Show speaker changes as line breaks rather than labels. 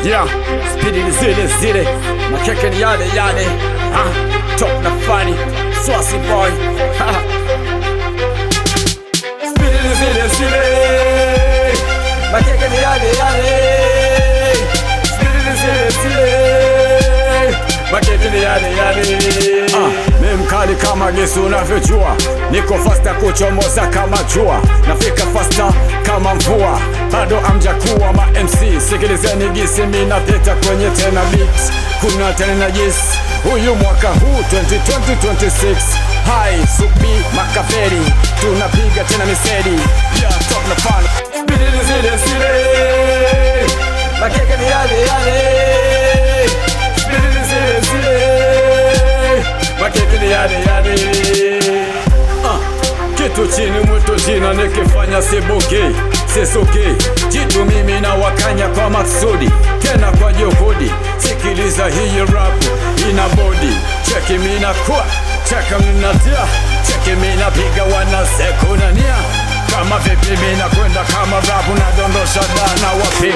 Yeah, spidi ni zile zile, makeke ni yale yale. Top na funny, Swasi boy. Spidi ni zile zile, makeke ni yale yale. Spidi ni zile zile, makeke ni yale yale. Mkali kama Yesu unavyojua, niko fasta kuchomoza kama jua, nafika fasta kama mvua, bado amjakuwa ma MC. Sikilizeni gisi mina pita kwenye tena beat, kuna tena yes. Huyu mwaka huu 2026 hai Subi Makaveri, tunapiga tena miseri. Yeah, top na fun, spidi ni zile zile, makeke ni yale yale. Spidi ni zile zile, makeke ni yale yale. Kitu chini mwitu jina nikifanya sibuki, sisuki. Jitu mimi na wakanya kwa maksudi, tena kwa juhudi. Sikiliza hii rap ina body. Cheki mina kuwa, cheka mina tia, cheki mina piga wana sekunania. Kama vipi mina kwenda kama rap na dondosha dana wapi.